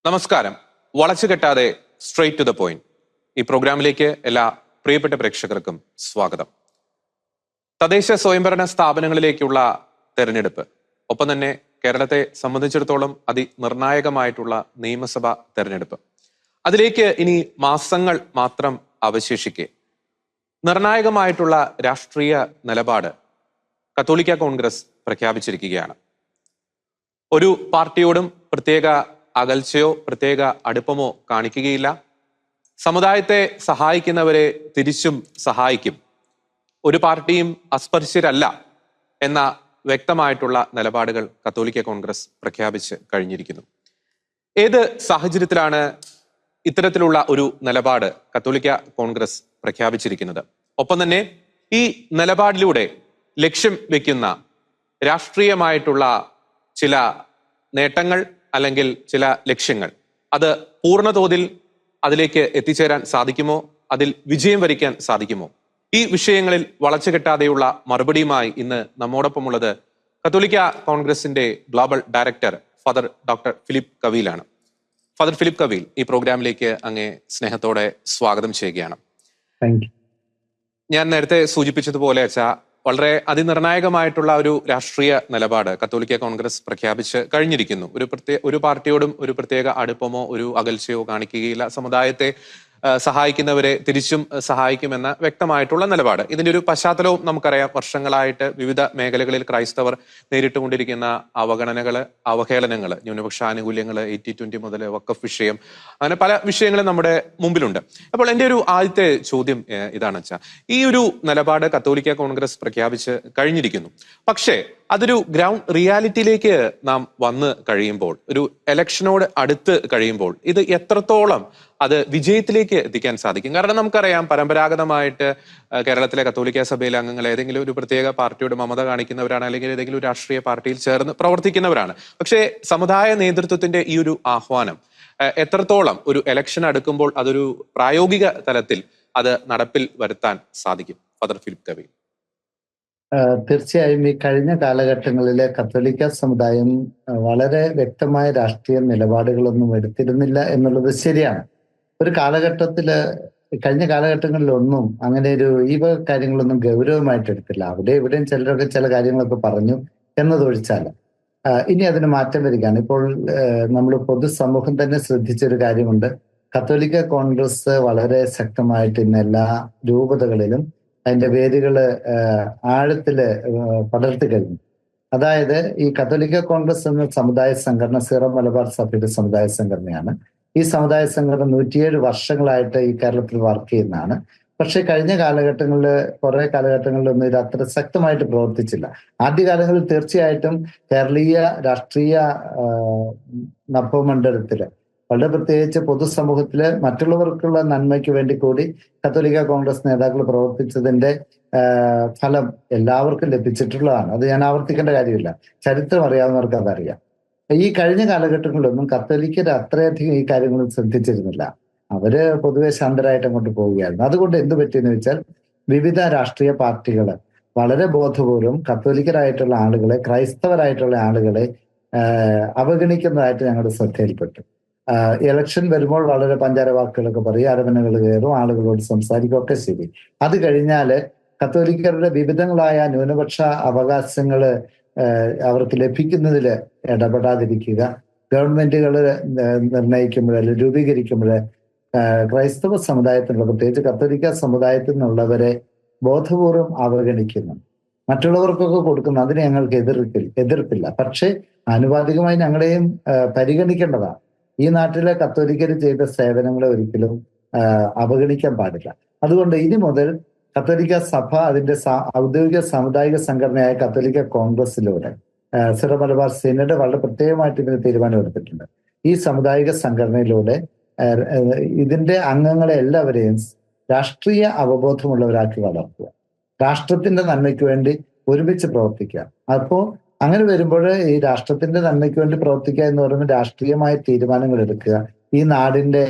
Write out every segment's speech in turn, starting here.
നമസ്കാരം. വളച്ചു കെട്ടാതെ straight to the point ഈ പ്രോഗ്രാമിലേക്ക് എല്ലാ പ്രിയപ്പെട്ട പ്രേക്ഷകർക്കും സ്വാഗതം. തദ്ദേശ സ്വയംഭരണ സ്ഥാപനങ്ങളിലേക്കുള്ള തെരഞ്ഞെടുപ്പ്, ഒപ്പം തന്നെ കേരളത്തെ സംബന്ധിച്ചിടത്തോളം അതിനിർണായകമായിട്ടുള്ള നിയമസഭാ തെരഞ്ഞെടുപ്പ്, അതിലേക്ക് ഇനി മാസങ്ങൾ മാത്രം അവശേഷിക്കെ നിർണായകമായിട്ടുള്ള രാഷ്ട്രീയ നിലപാട് കത്തോലിക്ക കോൺഗ്രസ് പ്രഖ്യാപിച്ചിരിക്കുകയാണ്. ഒരു പാർട്ടിയോടും പ്രത്യേക അകൽച്ചയോ പ്രത്യേക അടുപ്പമോ കാണിക്കുകയില്ല. സമുദായത്തെ സഹായിക്കുന്നവരെ തിരിച്ചും സഹായിക്കും. ഒരു പാർട്ടിയും അസ്പർശ്യരല്ല എന്ന വ്യക്തമായിട്ടുള്ള നിലപാടുകൾ കത്തോലിക്ക കോൺഗ്രസ് പ്രഖ്യാപിച്ച് കഴിഞ്ഞിരിക്കുന്നു. ഏത് സാഹചര്യത്തിലാണ് ഇത്തരത്തിലുള്ള ഒരു നിലപാട് കത്തോലിക്ക കോൺഗ്രസ് പ്രഖ്യാപിച്ചിരിക്കുന്നത്? ഒപ്പം തന്നെ ഈ നിലപാടിലൂടെ ലക്ഷ്യം വെക്കുന്ന രാഷ്ട്രീയമായിട്ടുള്ള ചില നേട്ടങ്ങൾ അല്ലെങ്കിൽ ചില ലക്ഷ്യങ്ങൾ, അത് പൂർണ്ണതോതിൽ അതിലേക്ക് എത്തിച്ചേരാൻ സാധിക്കുമോ? അതിൽ വിജയം വരിക്കാൻ സാധിക്കുമോ? ഈ വിഷയങ്ങളിൽ വളച്ചുകെട്ടാതെയുള്ള മറുപടിയുമായി ഇന്ന് നമ്മോടൊപ്പമുള്ളത് കത്തോലിക്ക കോൺഗ്രസിന്റെ global director father doctor Philip കവീലാണ്. ഫാദർ ഫിലിപ്പ് കവീൽ, ഈ പ്രോഗ്രാമിലേക്ക് അങ്ങേ സ്നേഹത്തോടെ സ്വാഗതം ചെയ്യുകയാണ്. ഞാൻ നേരത്തെ സൂചിപ്പിച്ചതുപോലെ വളരെ അതിനിർണായകമായിട്ടുള്ള ഒരു രാഷ്ട്രീയ നിലപാട് കത്തോലിക്ക കോൺഗ്രസ് പ്രഖ്യാപിച്ച് കഴിഞ്ഞിരിക്കുന്നു. ഒരു പാർട്ടിയോടും ഒരു പ്രത്യേക അടുപ്പമോ ഒരു അകൽച്ചയോ കാണിക്കുകയില്ല. സമുദായത്തെ സഹായിക്കുന്നവരെ തിരിച്ചും സഹായിക്കുമെന്ന വ്യക്തമായിട്ടുള്ള നിലപാട്. ഇതിന്റെ ഒരു പശ്ചാത്തലവും നമുക്കറിയാം. വർഷങ്ങളായിട്ട് വിവിധ മേഖലകളിൽ ക്രൈസ്തവർ നേരിട്ടുകൊണ്ടിരിക്കുന്ന അവഗണനകള്, അവഹേളനങ്ങള്, ന്യൂനപക്ഷ ആനുകൂല്യങ്ങള്, 80-20 മുതൽ വഖഫ് വിഷയം, അങ്ങനെ പല വിഷയങ്ങളും നമ്മുടെ മുമ്പിലുണ്ട്. അപ്പോൾ എൻ്റെ ഒരു ആദ്യത്തെ ചോദ്യം ഇതാണ് വെച്ചാൽ, ഈ ഒരു നിലപാട് കത്തോലിക്ക കോൺഗ്രസ് പ്രഖ്യാപിച്ച് കഴിഞ്ഞിരിക്കുന്നു. പക്ഷേ അതൊരു ഗ്രൗണ്ട് റിയാലിറ്റിയിലേക്ക് നാം വന്ന് കഴിയുമ്പോൾ, ഒരു എലക്ഷനോട് അടുത്ത് കഴിയുമ്പോൾ ഇത് എത്രത്തോളം അത് വിജയത്തിലേക്ക് എത്തിക്കാൻ സാധിക്കും? കാരണം നമുക്കറിയാം, പരമ്പരാഗതമായിട്ട് കേരളത്തിലെ കത്തോലിക്ക സഭയിലെ അംഗങ്ങൾ ഏതെങ്കിലും ഒരു പ്രത്യേക പാർട്ടിയോട് മമത കാണിക്കുന്നവരാണ്, അല്ലെങ്കിൽ ഏതെങ്കിലും ഒരു രാഷ്ട്രീയ പാർട്ടിയിൽ ചേർന്ന് പ്രവർത്തിക്കുന്നവരാണ്. പക്ഷേ സമുദായ നേതൃത്വത്തിന്റെ ഈ ഒരു ആഹ്വാനം എത്രത്തോളം ഒരു എലക്ഷൻ അടുക്കുമ്പോൾ അതൊരു പ്രായോഗിക തലത്തിൽ അത് നടപ്പിൽ വരുത്താൻ സാധിക്കും? ഫാദർ ഫിലിപ്പ് കവീൽ. തീർച്ചയായും ഈ കഴിഞ്ഞ കാലഘട്ടങ്ങളിലെ കത്തോലിക്ക സമുദായം വളരെ വ്യക്തമായ രാഷ്ട്രീയ നിലപാടുകളൊന്നും എടുത്തിരുന്നില്ല എന്നുള്ളത് ശരിയാണ്. ഒരു കഴിഞ്ഞ കാലഘട്ടങ്ങളിലൊന്നും അങ്ങനെ ഈ കാര്യങ്ങളൊന്നും ഗൗരവമായിട്ട് എടുത്തില്ല. അവിടെ ഇവിടെയും ചിലരൊക്കെ ചില കാര്യങ്ങളൊക്കെ പറഞ്ഞു എന്നതൊഴിച്ചാൽ ഇനി അതിന് മാറ്റം വരികയാണ്. ഇപ്പോൾ നമ്മൾ പൊതുസമൂഹം തന്നെ ശ്രദ്ധിച്ചൊരു കാര്യമുണ്ട്. കത്തോലിക്ക കോൺഗ്രസ് വളരെ ശക്തമായിട്ട് ഇന്ന് എല്ലാ രൂപതകളിലും അതിന്റെ വേരുകള് ആഴത്തില് പടർത്തി കഴിഞ്ഞു. അതായത് ഈ കത്തോലിക്ക കോൺഗ്രസ് എന്ന സമുദായ സംഘടന സീറോ മലബാർ സഭയുടെ സമുദായ സംഘടനയാണ്. ഈ സമുദായ സംഘടന 107 വർഷങ്ങളായിട്ട് ഈ കേരളത്തിൽ വർക്ക് ചെയ്യുന്നതാണ്. പക്ഷെ കഴിഞ്ഞ കുറെ കാലഘട്ടങ്ങളിലൊന്നും ഇത് അത്ര ശക്തമായിട്ട് പ്രവർത്തിച്ചില്ല. ആദ്യകാലങ്ങളിൽ തീർച്ചയായിട്ടും കേരളീയ രാഷ്ട്രീയ നഭോമണ്ഡലത്തില് വളരെ പ്രത്യേകിച്ച് പൊതുസമൂഹത്തില് മറ്റുള്ളവർക്കുള്ള നന്മയ്ക്ക് വേണ്ടി കൂടി കത്തോലിക്ക കോൺഗ്രസ് നേതാക്കൾ പ്രവർത്തിച്ചതിന്റെ ഫലം എല്ലാവർക്കും ലഭിച്ചിട്ടുള്ളതാണ്. അത് ഞാൻ ആവർത്തിക്കേണ്ട കാര്യമില്ല, ചരിത്രം അറിയാവുന്നവർക്ക് അതറിയാം. ഈ കഴിഞ്ഞ കാലഘട്ടങ്ങളിലൊന്നും കത്തോലിക്കർ അത്രയധികം ഈ കാര്യങ്ങൾ ശ്രദ്ധിച്ചിരുന്നില്ല. അവര് പൊതുവെ ശാന്തരായിട്ട് അങ്ങോട്ട് പോവുകയായിരുന്നു. അതുകൊണ്ട് എന്ത് പറ്റിയെന്ന് വെച്ചാൽ, വിവിധ രാഷ്ട്രീയ പാർട്ടികൾ വളരെ ബോധപൂർവം കത്തോലിക്കരായിട്ടുള്ള ആളുകളെ, ക്രൈസ്തവരായിട്ടുള്ള ആളുകളെ അവഗണിക്കുന്നതായിട്ട് ഞങ്ങളുടെ ശ്രദ്ധയിൽപ്പെട്ടു. ഇലക്ഷൻ വരുമ്പോൾ വളരെ പഞ്ചാര വാക്കുകളൊക്കെ പറയും, അരമനകൾ കയറും, ആളുകളോട് സംസാരിക്കും, ഒക്കെ ശരി. അത് കഴിഞ്ഞാല് കത്തോലിക്കരുടെ വിവിധങ്ങളായ ന്യൂനപക്ഷ അവകാശങ്ങള് അവർക്ക് ലഭിക്കുന്നതിൽ ഇടപെടാതിരിക്കുക, ഗവൺമെന്റുകൾ നിർണയിക്കുമ്പോഴേ, രൂപീകരിക്കുമ്പോഴേ ക്രൈസ്തവ സമുദായത്തിനുള്ള, പ്രത്യേകിച്ച് കത്തോലിക്ക സമുദായത്തിൽ നിന്നുള്ളവരെ ബോധപൂർവം അവഗണിക്കുന്നു. മറ്റുള്ളവർക്കൊക്കെ കൊടുക്കുന്നു, അതിന് ഞങ്ങൾക്ക് എതിർപ്പില്ല. പക്ഷേ ആനുപാതികമായി ഞങ്ങളെയും പരിഗണിക്കേണ്ടതാണ്. ഈ നാട്ടിലെ കത്തോലിക്കർ ചെയ്ത സേവനങ്ങളെ ഒരിക്കലും അവഗണിക്കാൻ പാടില്ല. അതുകൊണ്ട് ഇനി മുതൽ കത്തോലിക്ക സഭ അതിന്റെ ഔദ്യോഗിക സാമുദായിക സംഘടനയായ കത്തോലിക്ക കോൺഗ്രസിലൂടെ സിറോ മലബാർ സിനഡ് വളരെ പ്രത്യേകമായിട്ട് ഇതിന് തീരുമാനമെടുത്തിട്ടുണ്ട്. ഈ സാമുദായിക സംഘടനയിലൂടെ ഇതിന്റെ അംഗങ്ങളെ എല്ലാവരെയും രാഷ്ട്രീയ അവബോധമുള്ളവരാക്കി വളർത്തുക, രാഷ്ട്രത്തിന്റെ നന്മയ്ക്ക് വേണ്ടി ഒരുമിച്ച് പ്രവർത്തിക്കുക. അപ്പോൾ അങ്ങനെ വരുമ്പോൾ ഈ രാഷ്ട്രത്തിന്റെ നന്മയ്ക്ക് വേണ്ടി പ്രവർത്തിക്കുക എന്ന് പറയുന്നത് രാഷ്ട്രീയമായ തീരുമാനങ്ങൾ എടുക്കുക, ഈ നാടിന്റെ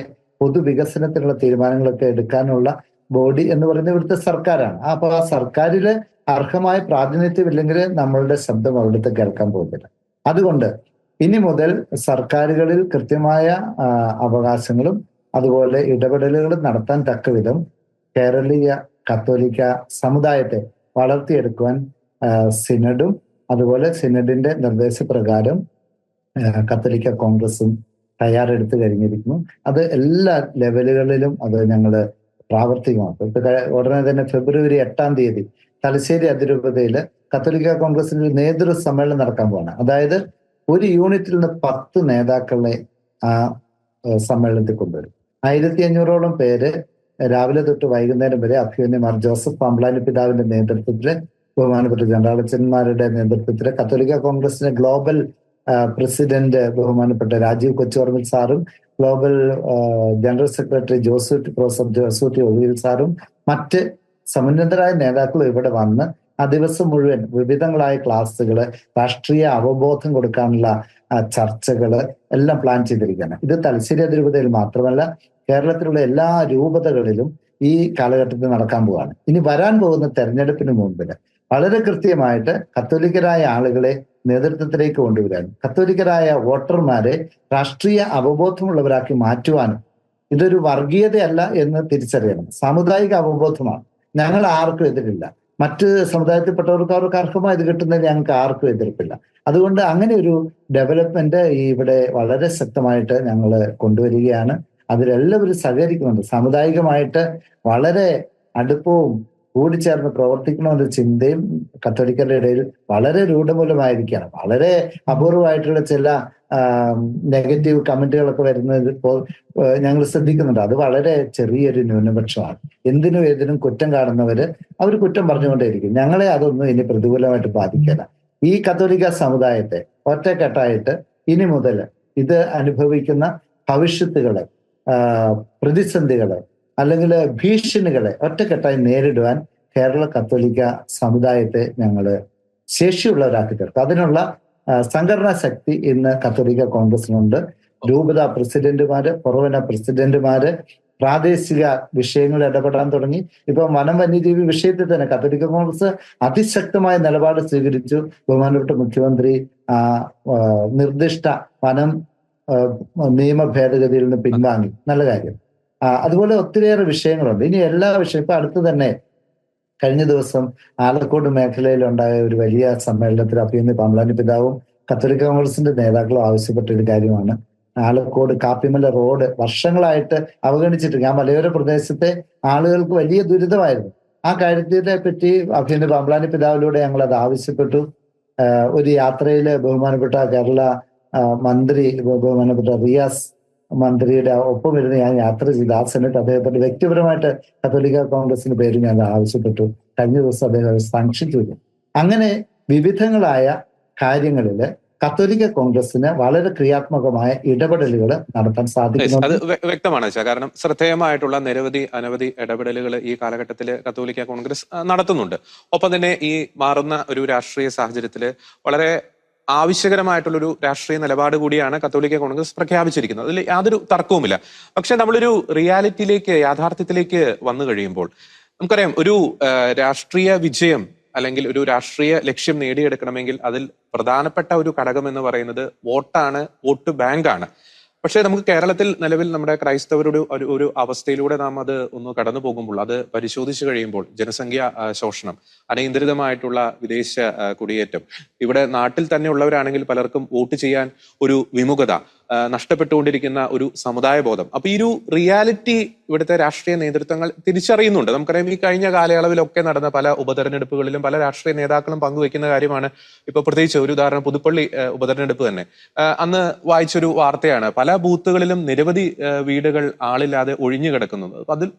പൊതുവികസനത്തിനുള്ള തീരുമാനങ്ങളൊക്കെ എടുക്കാനുള്ള ബോഡി എന്ന് പറയുന്നത് ഇവിടുത്തെ സർക്കാരാണ്. അപ്പൊ ആ സർക്കാരില് അർഹമായ പ്രാതിനിധ്യം ഇല്ലെങ്കിൽ നമ്മളുടെ ശബ്ദം അവിടുത്തെ കേൾക്കാൻ പോകുന്നില്ല. അതുകൊണ്ട് ഇനി മുതൽ സർക്കാരുകളിൽ കൃത്യമായ അവകാശങ്ങളും അതുപോലെ ഇടപെടലുകളും നടത്താൻ തക്കവിധം കേരളീയ കത്തോലിക്ക സമുദായത്തെ വളർത്തിയെടുക്കുവാൻ സിനഡും അതുപോലെ സിനഡിന്റെ നിർദ്ദേശപ്രകാരം കത്തോലിക്ക കോൺഗ്രസും തയ്യാറെടുത്ത് കഴിഞ്ഞിരിക്കുന്നു. അത് എല്ലാ ലെവലുകളിലും അത് ഞങ്ങൾ പ്രാവർത്തികമാക്കും. ഉടനെ തന്നെ ഫെബ്രുവരി 8 തലശ്ശേരി അതിരൂപതയിൽ കത്തോലിക്ക കോൺഗ്രസിന്റെ ഒരു നേതൃ സമ്മേളനം നടക്കാൻ പോവാണ്. അതായത് ഒരു യൂണിറ്റിൽ നിന്ന് 10 നേതാക്കളെ ആ സമ്മേളനത്തിൽ കൊണ്ടുവരും. 1500ഓളം പേര് രാവിലെ തൊട്ട് വൈകുന്നേരം വരെ അഭിമന്യമാർ ജോസഫ് പാമ്പ്ലാനി പിതാവിന്റെ നേതൃത്വത്തില്, ബഹുമാനപ്പെട്ട ജനറാളച്ചന്മാരുടെ നേതൃത്വത്തില്, കത്തോലിക്ക കോൺഗ്രസിന്റെ ഗ്ലോബൽ പ്രസിഡന്റ് ബഹുമാനപ്പെട്ട രാജീവ് കൊച്ചുവർമ്മൽ സാറും global general secretary professor Josootty Ozhiyil സാറും മറ്റ് സമുന്നതരായ നേതാക്കളും ഇവിടെ വന്ന് ആ ദിവസം മുഴുവൻ വിവിധങ്ങളായ ക്ലാസ്സുകള്, രാഷ്ട്രീയ അവബോധം കൊടുക്കാനുള്ള ചർച്ചകള് എല്ലാം പ്ലാൻ ചെയ്തിരിക്കുകയാണ്. ഇത് തലശ്ശേരി അതിരൂപതയിൽ മാത്രമല്ല, കേരളത്തിലുള്ള എല്ലാ രൂപതകളിലും ഈ കാലഘട്ടത്തിൽ നടക്കാൻ പോവാണ്. ഇനി വരാൻ പോകുന്ന തെരഞ്ഞെടുപ്പിന് മുമ്പിൽ വളരെ കൃത്യമായിട്ട് കത്തോലിക്കരായ ആളുകളെ നേതൃത്വത്തിലേക്ക് കൊണ്ടുവരാനും കത്തോലിക്കരായ വോട്ടർമാരെ രാഷ്ട്രീയ അവബോധമുള്ളവരാക്കി മാറ്റുവാനും, ഇതൊരു വർഗീയതയല്ല എന്ന് തിരിച്ചറിയണം, സാമുദായിക അവബോധമാണ്. ഞങ്ങൾ ആർക്കും എതിരില്ല, മറ്റ് സമുദായത്തിൽപ്പെട്ടവർക്ക് അവർക്ക് അർഹമായി ഇത് കിട്ടുന്നതിന് ഞങ്ങൾക്ക് ആർക്കും എതിർപ്പില്ല. അതുകൊണ്ട് അങ്ങനെ ഒരു ഡെവലപ്മെന്റ് ഇവിടെ വളരെ ശക്തമായിട്ട് ഞങ്ങൾ കൊണ്ടുവരികയാണ്. അതിലെല്ലാവരും സഹകരിക്കുന്നുണ്ട്. സാമുദായികമായിട്ട് വളരെ അടുപ്പവും കൂടിച്ചേർന്ന് പ്രവർത്തിക്കണമെന്ന ചിന്തയും കത്തോലിക്കരുടെ ഇടയിൽ വളരെ രൂഢമൂലമായിരിക്കുകയാണ്. വളരെ അപൂർവമായിട്ടുള്ള ചില നെഗറ്റീവ് കമന്റുകളൊക്കെ വരുന്നത് ഇപ്പോൾ ഞങ്ങൾ ശ്രദ്ധിക്കുന്നുണ്ട്. അത് വളരെ ചെറിയൊരു ന്യൂനപക്ഷമാണ്. എന്തിനും ഏതിനും കുറ്റം കാണുന്നവര് അവർ കുറ്റം പറഞ്ഞുകൊണ്ടേയിരിക്കും. ഞങ്ങളെ അതൊന്നും ഇനി പ്രതികൂലമായിട്ട് ബാധിക്കില്ല. ഈ കത്തോലിക്ക സമുദായത്തെ ഒറ്റക്കെട്ടായിട്ട് ഇനി മുതൽ ഇത് അനുഭവിക്കുന്ന ഭവിഷ്യത്തുകളെ, പ്രതിസന്ധികളെ അല്ലെങ്കിൽ ഭീഷണികളെ ഒറ്റക്കെട്ടായി നേരിടുവാൻ കേരള കത്തോലിക്ക സമുദായത്തെ ഞങ്ങൾ ശേഷിയുള്ളവരാക്കി തീർക്കും. അതിനുള്ള സംഘടനാ ശക്തി ഇന്ന് കത്തോലിക്ക കോൺഗ്രസിനുണ്ട്. രൂപത പ്രസിഡന്റുമാര്, പുറവന പ്രസിഡന്റുമാര് പ്രാദേശിക വിഷയങ്ങളിൽ ഇടപെടാൻ തുടങ്ങി. ഇപ്പൊ വനം വന്യജീവി വിഷയത്തിൽ തന്നെ കത്തോലിക്ക കോൺഗ്രസ് അതിശക്തമായ നിലപാട് സ്വീകരിച്ചു. ബഹുമാനപ്പെട്ട മുഖ്യമന്ത്രി നിർദ്ദിഷ്ട വനം നിയമ ഭേദഗതിയിൽ നിന്ന് പിൻവാങ്ങി. നല്ല കാര്യം. അതുപോലെ ഒത്തിരിയേറെ വിഷയങ്ങളുണ്ട്. ഇനി എല്ലാ വിഷയം ഇപ്പൊ അടുത്ത് തന്നെ കഴിഞ്ഞ ദിവസം ആലക്കോട് മേഖലയിൽ ഉണ്ടായ ഒരു വലിയ സമ്മേളനത്തിൽ അഭിമന്യ പാമ്പ്ലാനി പിതാവും കത്തോലിക്ക കോൺഗ്രസിന്റെ നേതാക്കളും ആവശ്യപ്പെട്ട ഒരു കാര്യമാണ് ആലക്കോട് കാപ്പിമല റോഡ് വർഷങ്ങളായിട്ട് അവഗണിച്ചിട്ട് ആ മലയോര പ്രദേശത്തെ ആളുകൾക്ക് വലിയ ദുരിതമായിരുന്നു. ആ കാര്യത്തെ പറ്റി അഭിമന്യ പാമ്പ്ലാനി പിതാവിലൂടെ ഞങ്ങൾ അത് ആവശ്യപ്പെട്ടു. ഒരു യാത്രയില് ബഹുമാനപ്പെട്ട കേരള മന്ത്രി ബഹുമാനപ്പെട്ട റിയാസ് മന്ത്രിയുടെ ഒപ്പം ഇരുന്ന് ഞാൻ യാത്ര ചെയ്ത് ആ സമയത്ത് അദ്ദേഹത്തിന്റെ വ്യക്തിപരമായിട്ട് കത്തോലിക്ക കോൺഗ്രസിന്റെ പേര് ഞാൻ ആവശ്യപ്പെട്ടു. കഴിഞ്ഞ ദിവസം അദ്ദേഹം സാങ്ഷിച്ചു. അങ്ങനെ വിവിധങ്ങളായ കാര്യങ്ങളില് കത്തോലിക്ക കോൺഗ്രസിന് വളരെ ക്രിയാത്മകമായ ഇടപെടലുകൾ നടത്താൻ സാധിക്കുന്നു. അത് വ്യക്തമാണ്. കാരണം ശ്രദ്ധേയമായിട്ടുള്ള അനവധി ഇടപെടലുകൾ ഈ കാലഘട്ടത്തിൽ കത്തോലിക്ക കോൺഗ്രസ് നടത്തുന്നുണ്ട്. ഒപ്പം തന്നെ ഈ മാറുന്ന ഒരു രാഷ്ട്രീയ സാഹചര്യത്തില് വളരെ ആവശ്യകരമായിട്ടുള്ളൊരു രാഷ്ട്രീയ നിലപാട് കൂടിയാണ് കത്തോലിക്ക കോൺഗ്രസ് പ്രഖ്യാപിച്ചിരിക്കുന്നത്. അതിൽ യാതൊരു തർക്കവുമില്ല. പക്ഷെ നമ്മളൊരു യാഥാർത്ഥ്യത്തിലേക്ക് വന്നു കഴിയുമ്പോൾ നമുക്കറിയാം, ഒരു രാഷ്ട്രീയ വിജയം അല്ലെങ്കിൽ ഒരു രാഷ്ട്രീയ ലക്ഷ്യം നേടിയെടുക്കണമെങ്കിൽ അതിൽ പ്രധാനപ്പെട്ട ഒരു ഘടകം എന്ന് പറയുന്നത് വോട്ടാണ്, വോട്ട് ബാങ്കാണ്. പക്ഷെ നമുക്ക് കേരളത്തിൽ നിലവിൽ നമ്മുടെ ക്രൈസ്തവരുടെ ഒരു അവസ്ഥയിലൂടെ നാം അത് ഒന്ന് കടന്നു പോകുമ്പോൾ, അത് പരിശോധിച്ചു കഴിയുമ്പോൾ, ജനസംഖ്യ ശോഷണം, അനിയന്ത്രിതമായിട്ടുള്ള വിദേശ കുടിയേറ്റം, ഇവിടെ നാട്ടിൽ തന്നെ ഉള്ളവരാണെങ്കിൽ പലർക്കും വോട്ട് ചെയ്യാൻ ഒരു വിമുഖത, നഷ്ടപ്പെട്ടുകൊണ്ടിരിക്കുന്ന ഒരു സമുദായ ബോധം. അപ്പൊ ഈ ഒരു റിയാലിറ്റി ഇവിടുത്തെ രാഷ്ട്രീയ നേതൃത്വങ്ങൾ തിരിച്ചറിയുന്നുണ്ട്. നമുക്കറിയാം, ഈ കഴിഞ്ഞ കാലയളവിലൊക്കെ നടന്ന പല ഉപതെരഞ്ഞെടുപ്പുകളിലും പല രാഷ്ട്രീയ നേതാക്കളും പങ്കുവെക്കുന്ന കാര്യമാണ്. ഇപ്പൊ പ്രത്യേകിച്ച് ഒരു ഉദാഹരണം പുതുപ്പള്ളി ഉപതെരഞ്ഞെടുപ്പ് തന്നെ. അന്ന് വായിച്ചൊരു വാർത്തയാണ്, പല ബൂത്തുകളിലും നിരവധി വീടുകൾ ആളില്ലാതെ ഒഴിഞ്ഞു കിടക്കുന്നത്. അതിൽ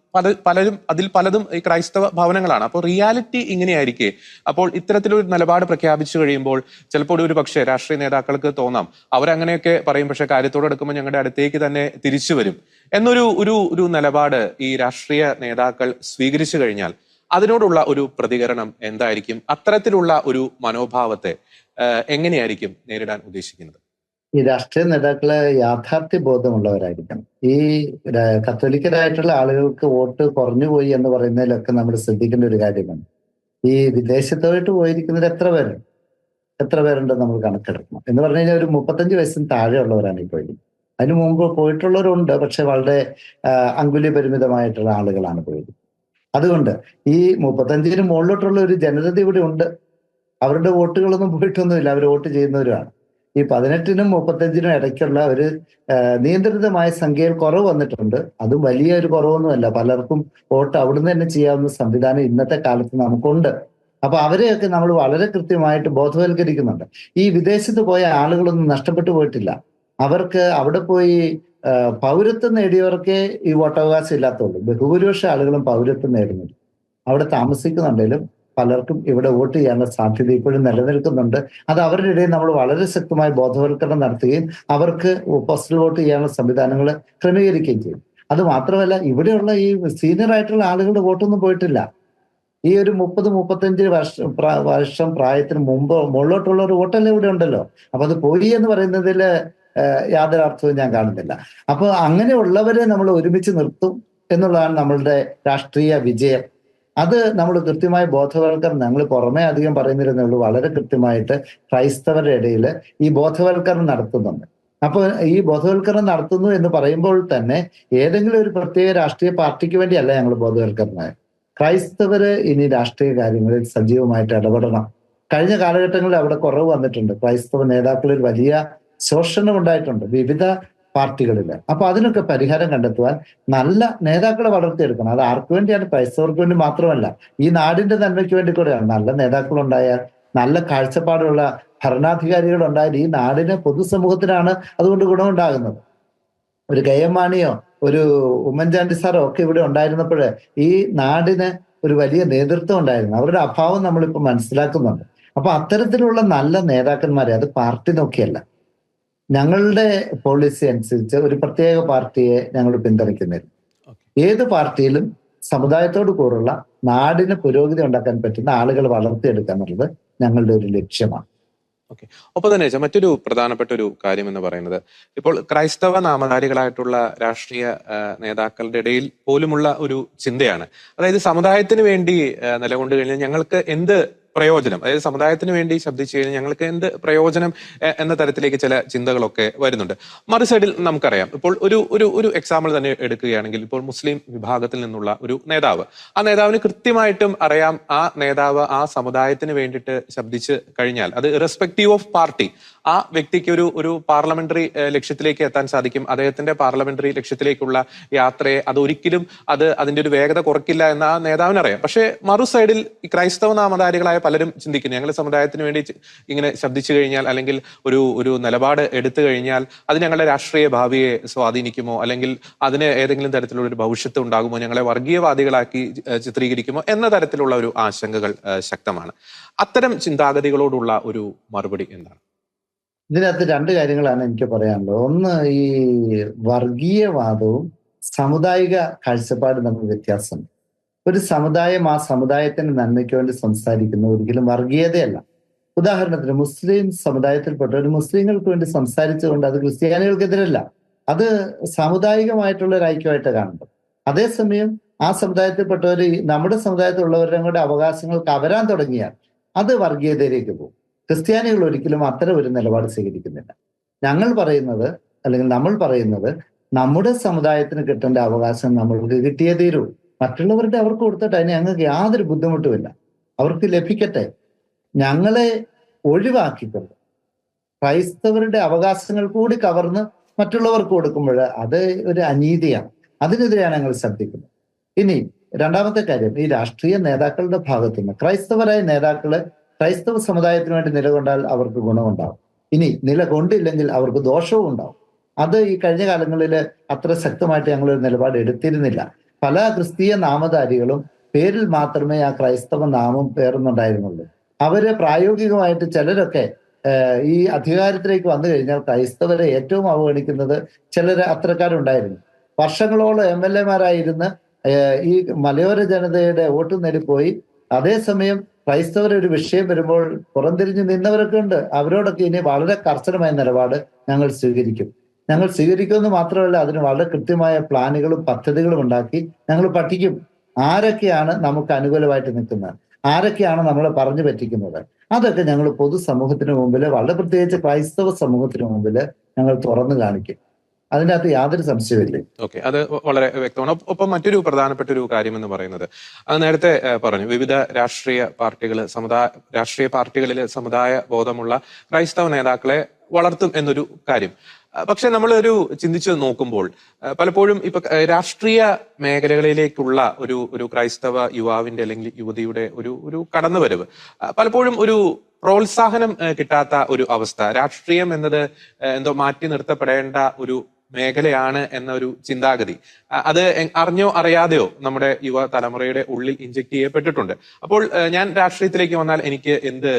പലതും ഈ ക്രൈസ്തവ ഭവനങ്ങളാണ്. അപ്പോൾ റിയാലിറ്റി ഇങ്ങനെയായിരിക്കെ അപ്പോൾ ഇത്തരത്തിലൊരു നിലപാട് പ്രഖ്യാപിച്ചു കഴിയുമ്പോൾ ചിലപ്പോൾ ഒരു പക്ഷേ രാഷ്ട്രീയ നേതാക്കൾക്ക് തോന്നാം, അവരങ്ങനെയൊക്കെ പറയും, പക്ഷെ കാര്യത്തോടെ എടുക്കുമ്പോൾ ഞങ്ങളുടെ അടുത്തേക്ക് തന്നെ തിരിച്ചു വരും എന്നൊരു നിലപാട് ഈ രാഷ്ട്രീയ നേതാക്കൾ സ്വീകരിച്ചു കഴിഞ്ഞാൽ അതിനോടുള്ള ഒരു പ്രതികരണം എന്തായിരിക്കും? അത്തരത്തിലുള്ള ഒരു മനോഭാവത്തെ എങ്ങനെയായിരിക്കും നേരിടാൻ ഉദ്ദേശിക്കുന്നത്? ഈ രാഷ്ട്രീയ നേതാക്കള് യാഥാർത്ഥ്യ ബോധമുള്ളവരായിരിക്കണം. ഈ കത്തോലിക്കരായിട്ടുള്ള ആളുകൾക്ക് വോട്ട് കുറഞ്ഞുപോയി എന്ന് പറയുന്നതിലൊക്കെ നമ്മൾ ശ്രദ്ധിക്കേണ്ട ഒരു കാര്യമാണ്. ഈ വിദേശത്തോട്ട് പോയിരിക്കുന്നവർ എത്ര പേരുണ്ട്? എത്ര പേരുണ്ടെന്ന് നമ്മൾ കണക്കെടുക്കണം. എന്ന് പറഞ്ഞു കഴിഞ്ഞാൽ ഒരു 35 വയസ്സിന് താഴെയുള്ളവരാണ് ഈ പോയത്. അതിനു മുമ്പ് പോയിട്ടുള്ളവരുണ്ട്, പക്ഷെ വളരെ അങ്കുല്യ പരിമിതമായിട്ടുള്ള ആളുകളാണ് പോയത്. അതുകൊണ്ട് ഈ 35-ന് മുകളിലോട്ടുള്ള ഒരു ജനത ഇവിടെ ഉണ്ട്. അവരുടെ വോട്ടുകളൊന്നും പോയിട്ടൊന്നുമില്ല, അവർ വോട്ട് ചെയ്യുന്നവരുമാണ്. ഈ 18-നും 35-നും ഇടയ്ക്കുള്ള ഒരു നിയന്ത്രിതമായ സംഖ്യയിൽ കുറവ് വന്നിട്ടുണ്ട്. അതും വലിയ ഒരു കുറവൊന്നുമല്ല. പലർക്കും വോട്ട് അവിടുന്ന് തന്നെ ചെയ്യാവുന്ന സംവിധാനം ഇന്നത്തെ കാലത്ത് നമുക്കുണ്ട്. അപ്പൊ അവരെയൊക്കെ നമ്മൾ വളരെ കൃത്യമായിട്ട് ബോധവൽക്കരിക്കുന്നുണ്ട്. ഈ വിദേശത്ത് പോയ ആളുകളൊന്നും നഷ്ടപ്പെട്ടു പോയിട്ടില്ല. അവർക്ക് അവിടെ പോയി പൗരത്വം നേടിയവർക്കേ ഈ വോട്ടവകാശം ഇല്ലാത്തുള്ളൂ. ബഹുഭൂരിപക്ഷ ആളുകളും പൗരത്വം നേടുന്നുണ്ട്. അവിടെ താമസിക്കുന്നുണ്ടെങ്കിലും പലർക്കും ഇവിടെ വോട്ട് ചെയ്യാനുള്ള സാധ്യത ഇപ്പോഴും നിലനിൽക്കുന്നുണ്ട്. അത് അവരുടെ ഇടയിൽ നമ്മൾ വളരെ ശക്തമായ ബോധവൽക്കരണം നടത്തുകയും അവർക്ക് പോസ്റ്റൽ വോട്ട് ചെയ്യാനുള്ള സംവിധാനങ്ങൾ ക്രമീകരിക്കുകയും ചെയ്യും. അത് മാത്രമല്ല, ഇവിടെയുള്ള ഈ സീനിയർ ആയിട്ടുള്ള ആളുകളുടെ വോട്ടൊന്നും പോയിട്ടില്ല. ഈ ഒരു 30-35 വർഷം പ്രായത്തിന് മുകളിലോട്ടുള്ള ഒരു വോട്ടല്ലേ ഇവിടെ ഉണ്ടല്ലോ. അപ്പൊ അത് പോയി എന്ന് പറയുന്നതിൽ യാതൊരു അർത്ഥവും ഞാൻ കാണുന്നില്ല. അപ്പൊ അങ്ങനെയുള്ളവരെ നമ്മൾ ഒരുമിച്ച് നിർത്തും എന്നുള്ളതാണ് നമ്മളുടെ രാഷ്ട്രീയ വിജയം. അത് നമ്മൾ കൃത്യമായ ബോധവൽക്കരണം, ഞങ്ങൾ പുറമേ അധികം പറയുന്നില്ലെന്നേ ഉള്ളൂ, വളരെ കൃത്യമായിട്ട് ക്രൈസ്തവരുടെ ഇടയിൽ ഈ ബോധവൽക്കരണം നടത്തുന്നുണ്ട്. അപ്പോൾ ഈ ബോധവൽക്കരണം നടത്തുന്നു എന്ന് പറയുമ്പോൾ തന്നെ ഏതെങ്കിലും ഒരു പ്രത്യേക രാഷ്ട്രീയ പാർട്ടിക്ക് വേണ്ടിയല്ല ഞങ്ങൾ ബോധവൽക്കരണം. ക്രൈസ്തവര് ഇനി രാഷ്ട്രീയ കാര്യങ്ങളിൽ സജീവമായിട്ട് ഇടപെടണം. കഴിഞ്ഞ കാലഘട്ടങ്ങളിൽ അവിടെ കുറവ് വന്നിട്ടുണ്ട്. ക്രൈസ്തവ നേതാക്കളിൽ വലിയ ശോഷണം ഉണ്ടായിട്ടുണ്ട് വിവിധ പാർട്ടികളിൽ. അപ്പൊ അതിനൊക്കെ പരിഹാരം കണ്ടെത്തുവാൻ നല്ല നേതാക്കളെ വളർത്തിയെടുക്കണം. അത് ആർക്ക് വേണ്ടിയാണ്? ക്രൈസ്തവർക്ക് വേണ്ടി മാത്രമല്ല, ഈ നാടിന്റെ നന്മയ്ക്ക് വേണ്ടി കൂടെയാണ്. നല്ല നേതാക്കളുണ്ടായാൽ, നല്ല കാഴ്ചപ്പാടുള്ള ഭരണാധികാരികൾ ഉണ്ടായാൽ ഈ നാടിന്, പൊതുസമൂഹത്തിനാണ് അതുകൊണ്ട് ഗുണമുണ്ടാകുന്നത്. ഒരു കെ.എം. മാണിയോ ഒരു ഉമ്മൻചാണ്ടി സാറോ ഒക്കെ ഇവിടെ ഉണ്ടായിരുന്നപ്പോൾ ഈ നാടിന് ഒരു വലിയ നേതൃത്വം ഉണ്ടായിരുന്നു. അവരുടെ അഭാവം നമ്മളിപ്പോൾ മനസ്സിലാക്കുന്നുണ്ട്. അപ്പൊ അത്തരത്തിലുള്ള നല്ല നേതാക്കന്മാരെ, അത് പാർട്ടി നോക്കിയല്ല, ഞങ്ങളുടെ പോളിസി അനുസരിച്ച് ഒരു പ്രത്യേക പാർട്ടിയെ ഞങ്ങൾ പിന്തുണയ്ക്കുന്നില്ല. ഏത് പാർട്ടിയിലും സമുദായത്തോട് കൂറുള്ള നാടിന് പുരോഗതി ഉണ്ടാക്കാൻ പറ്റുന്ന ആളുകൾ വളർത്തിയെടുക്കുക എന്നുള്ളത് ഞങ്ങളുടെ ഒരു ലക്ഷ്യമാണ്. ഓക്കെ. ഒപ്പം തന്നെ മറ്റൊരു പ്രധാനപ്പെട്ട ഒരു കാര്യം എന്ന് പറയുന്നത്, ഇപ്പോൾ ക്രൈസ്തവ നാമധാരികളായിട്ടുള്ള രാഷ്ട്രീയ നേതാക്കളുടെ ഇടയിൽ പോലുമുള്ള ഒരു ചിന്തയാണ്. അതായത് സമുദായത്തിന് വേണ്ടി നിലകൊണ്ട് കഴിഞ്ഞാൽ ഞങ്ങൾക്ക് എന്ത് പ്രയോജനം, അതായത് സമുദായത്തിന് വേണ്ടി ശബ്ദിച്ചു കഴിഞ്ഞാൽ ഞങ്ങൾക്ക് എന്ത് പ്രയോജനം എന്ന തരത്തിലേക്ക് ചില ചിന്തകളൊക്കെ വരുന്നുണ്ട്. മറു സൈഡിൽ നമുക്കറിയാം, ഇപ്പോൾ ഒരു എക്സാമ്പിൾ തന്നെ എടുക്കുകയാണെങ്കിൽ, ഇപ്പോൾ മുസ്ലിം വിഭാഗത്തിൽ നിന്നുള്ള ഒരു നേതാവ്, ആ നേതാവിന് കൃത്യമായിട്ടും അറിയാം ആ നേതാവ് ആ സമുദായത്തിന് വേണ്ടിയിട്ട് ശബ്ദിച്ച് കഴിഞ്ഞാൽ അത് ഇറസ്പെക്റ്റീവ് ഓഫ് പാർട്ടി ആ വ്യക്തിക്ക് ഒരു പാർലമെന്ററി ലക്ഷ്യത്തിലേക്ക് എത്താൻ സാധിക്കും. അദ്ദേഹത്തിന്റെ പാർലമെന്ററി ലക്ഷ്യത്തിലേക്കുള്ള യാത്രയെ അത് ഒരിക്കലും അതിന്റെ ഒരു വേഗത കുറയ്ക്കില്ല എന്ന് ആ നേതാവിനറിയാം. പക്ഷേ മറു സൈഡിൽ ഈ ക്രൈസ്തവ നാമധാരികളായ പലരും ചിന്തിക്കുന്നു, ഞങ്ങൾ സമുദായത്തിന് വേണ്ടി ഇങ്ങനെ ശബ്ദിച്ചു കഴിഞ്ഞാൽ അല്ലെങ്കിൽ ഒരു നിലപാട് എടുത്തു കഴിഞ്ഞാൽ അത് ഞങ്ങളുടെ രാഷ്ട്രീയ ഭാവിയെ സ്വാധീനിക്കുമോ, അല്ലെങ്കിൽ അതിന് ഏതെങ്കിലും തരത്തിലുള്ള ഒരു ഭവിഷ്യത്ത് ഉണ്ടാകുമോ, ഞങ്ങളെ വർഗീയവാദികളാക്കി ചിത്രീകരിക്കുമോ എന്ന തരത്തിലുള്ള ഒരു ആശങ്കകൾ ശക്തമാണ്. അത്തരം ചിന്താഗതികളോടുള്ള ഒരു മറുപടി എന്താണ്? ഇതിനകത്ത് രണ്ട് കാര്യങ്ങളാണ് എനിക്ക് പറയാനുള്ളത്. ഒന്ന്, ഈ വർഗീയവാദവും സാമുദായിക കാഴ്ചപ്പാടും തമ്മിൽ വ്യത്യാസമുണ്ട്. ഒരു സമുദായം ആ സമുദായത്തിന് നന്മയ്ക്ക് വേണ്ടി സംസാരിക്കുന്നു, ഒരിക്കലും വർഗീയതയല്ല. ഉദാഹരണത്തിന് മുസ്ലിം സമുദായത്തിൽപ്പെട്ട ഒരു മുസ്ലിങ്ങൾക്ക് വേണ്ടി സംസാരിച്ചുകൊണ്ട് അത് ക്രിസ്ത്യാനികൾക്കെതിരല്ല, അത് സാമുദായികമായിട്ടുള്ള ഒരു ഐക്യമായിട്ട് കാണുന്നത്. അതേസമയം ആ സമുദായത്തിൽപ്പെട്ടവർ നമ്മുടെ സമുദായത്തിലുള്ളവരുടെ കൂടെ അവകാശങ്ങൾ കവരാൻ തുടങ്ങിയാൽ അത് വർഗീയതയിലേക്ക് പോകും. ക്രിസ്ത്യാനികൾ ഒരിക്കലും അത്തരം ഒരു നിലപാട് സ്വീകരിക്കുന്നില്ല. ഞങ്ങൾ പറയുന്നത്, അല്ലെങ്കിൽ നമ്മൾ പറയുന്നത്, നമ്മുടെ സമുദായത്തിന് കിട്ടേണ്ട അവകാശം നമ്മൾക്ക് കിട്ടിയേ തീരൂ. മറ്റുള്ളവരുടെ അവർക്ക് കൊടുത്തിട്ട് അതിന് ഞങ്ങൾക്ക് യാതൊരു ബുദ്ധിമുട്ടുമില്ല, അവർക്ക് ലഭിക്കട്ടെ. ഞങ്ങളെ ഒഴിവാക്കിക്കൊണ്ട് ക്രൈസ്തവരുടെ അവകാശങ്ങൾ കൂടി കവർന്ന് മറ്റുള്ളവർക്ക് കൊടുക്കുമ്പോൾ അത് ഒരു അനീതിയാണ്. അതിനെതിരെയാണ് ഞങ്ങൾ ശബ്ദിക്കുന്നത്. ഇനി രണ്ടാമത്തെ കാര്യം, ഈ രാഷ്ട്രീയ നേതാക്കളുടെ ഭാഗത്തുനിന്ന് ക്രൈസ്തവരായ നേതാക്കള് ക്രൈസ്തവ സമുദായത്തിന് വേണ്ടി നിലകൊണ്ടാൽ അവർക്ക് ഗുണമുണ്ടാവും, ഇനി നിലകൊണ്ടില്ലെങ്കിൽ അവർക്ക് ദോഷവും ഉണ്ടാവും. അത് ഈ കഴിഞ്ഞ കാലങ്ങളിൽ അത്ര ശക്തമായിട്ട് ഞങ്ങളൊരു നിലപാട് എടുത്തിരുന്നില്ല. പല ക്രിസ്തീയ നാമധാരികളും പേരിൽ മാത്രമേ ആ ക്രൈസ്തവ നാമം പേറുന്നുണ്ടായിരുന്നുള്ളൂ. അവര് പ്രായോഗികമായിട്ട് ചിലരൊക്കെ ഈ അധികാരത്തിലേക്ക് വന്നു കഴിഞ്ഞാൽ ക്രൈസ്തവരെ ഏറ്റവും അവഗണിക്കുന്നത് ചിലർ അത്തരക്കാരുണ്ടായിരുന്നു. വർഷങ്ങളോളം MLA-മാരായിരുന്ന് ഈ മലയോര ജനതയുടെ വോട്ട് നേടിപ്പോയി. അതേസമയം ക്രൈസ്തവർ ഒരു വിഷയം വരുമ്പോൾ പുറംതിരിഞ്ഞ് നിന്നവരൊക്കെ ഉണ്ട്. അവരോടൊക്കെ ഇനി വളരെ കർശനമായ നിലപാട് ഞങ്ങൾ സ്വീകരിക്കും. ഞങ്ങൾ സ്വീകരിക്കുമെന്ന് മാത്രമല്ല, അതിന് വളരെ കൃത്യമായ പ്ലാനുകളും പദ്ധതികളും ഉണ്ടാക്കി ഞങ്ങൾ പഠിക്കും ആരൊക്കെയാണ് നമുക്ക് അനുകൂലമായിട്ട് നിൽക്കുന്നത്. ആരൊക്കെയാണ് നമ്മളെ പറഞ്ഞു പറ്റിക്കുന്നത്, അതൊക്കെ ഞങ്ങൾ പൊതുസമൂഹത്തിന് മുമ്പിൽ, വളരെ പ്രത്യേകിച്ച് ക്രൈസ്തവ സമൂഹത്തിന് മുമ്പിൽ ഞങ്ങൾ തുറന്നു കാണിക്കും. അതിൻ്റെ അകത്ത് യാതൊരു സംശയമില്ല. ഓക്കെ, അത് വളരെ വ്യക്തമാണ്. ഒപ്പം മറ്റൊരു പ്രധാനപ്പെട്ട ഒരു കാര്യം എന്ന് പറയുന്നത്, അത് നേരത്തെ പറഞ്ഞു, വിവിധ രാഷ്ട്രീയ പാർട്ടികളിൽ സമുദായ ബോധമുള്ള ക്രൈസ്തവ നേതാക്കളെ വളർത്തും എന്നൊരു കാര്യം. പക്ഷെ നമ്മളൊരു ചിന്തിച്ചു നോക്കുമ്പോൾ പലപ്പോഴും ഇപ്പൊ രാഷ്ട്രീയ മേഖലകളിലേക്കുള്ള ഒരു ക്രൈസ്തവ യുവാവിന്റെ അല്ലെങ്കിൽ യുവതിയുടെ ഒരു കടന്നുവരവ് പലപ്പോഴും ഒരു പ്രോത്സാഹനം കിട്ടാത്ത ഒരു അവസ്ഥ, രാഷ്ട്രീയം എന്നത് എന്തോ മാറ്റി നിർത്തപ്പെടേണ്ട ഒരു മേഖലയാണ് എന്ന ഒരു ചിന്താഗതി അത് അറിഞ്ഞോ അറിയാതെയോ നമ്മുടെ യുവ തലമുറയുടെ ഉള്ളിൽ ഇഞ്ചക്ട് ചെയ്യപ്പെട്ടിട്ടുണ്ട്. അപ്പോൾ ഞാൻ രാഷ്ട്രീയത്തിലേക്ക് വന്നാൽ എനിക്ക് എന്ത്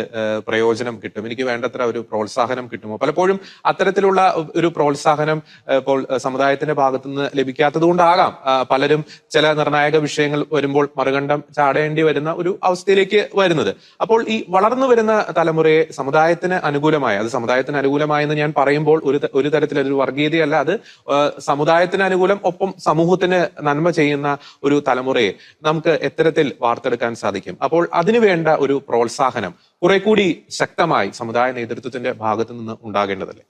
പ്രയോജനം കിട്ടും, എനിക്ക് വേണ്ടത്ര ഒരു പ്രോത്സാഹനം കിട്ടുമോ? പലപ്പോഴും അത്തരത്തിലുള്ള ഒരു പ്രോത്സാഹനം ഇപ്പോൾ സമുദായത്തിന്റെ ഭാഗത്തുനിന്ന് ലഭിക്കാത്തത് കൊണ്ടാകാം പലരും ചില നിർണായക വിഷയങ്ങൾ വരുമ്പോൾ മറുകണ്ഠം ചാടേണ്ടി വരുന്ന ഒരു അവസ്ഥയിലേക്ക് വരുന്നത്. അപ്പോൾ ഈ വളർന്നു വരുന്ന തലമുറയെ സമുദായത്തിന് അനുകൂലമായി, അത് സമുദായത്തിന് അനുകൂലമായെന്ന് ഞാൻ പറയുമ്പോൾ ഒരു തരത്തിലൊരു വർഗീയതയല്ല, അത് സമുദായത്തിന് അനുകൂലം, ഒപ്പം സമൂഹത്തിന് നന്മ ചെയ്യുന്ന ഒരു തലമുറയെ നമുക്ക് എത്തരത്തിൽ വാർത്തെടുക്കാൻ സാധിക്കും? അപ്പോൾ അതിനുവേണ്ട ഒരു പ്രോത്സാഹനം കുറെ കൂടി ശക്തമായി സമുദായ നേതൃത്വത്തിന്റെ ഭാഗത്തു നിന്ന് ഉണ്ടാകേണ്ടതല്ലേ?